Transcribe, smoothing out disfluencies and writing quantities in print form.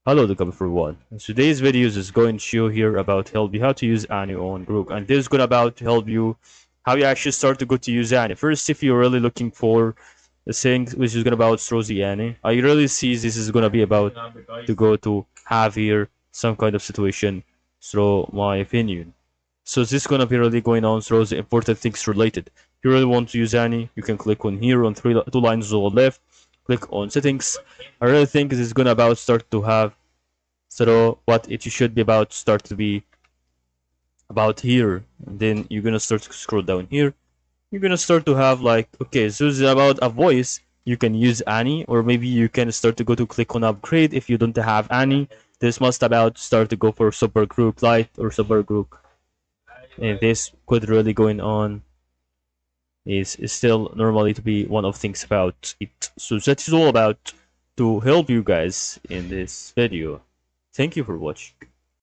Hello to everyone. Today's videos is going to show here about help you how to use Annie on Grok, and this is going about to help you how you actually start to go to use Annie. First, if you're really looking for the thing which is going about throw the Annie, I really see this is going to be about to go to have here some kind of situation through my opinion. So this is going to be really going on through the important things related. If you really want to use Annie, you can click on here on two lines to the left, click on settings. I really think this is going to about start to have so what it should be about start to be about here, and then you're gonna start to scroll down here. You're gonna start to have like, okay, so this is about a voice. You can use Annie, or maybe you can start to go to click on upgrade if you don't have Annie. This must about start to go for super group light or super group, and this could really going on is still normally to be one of things about it. So that is all about to help you guys in this video. Thank you for watching.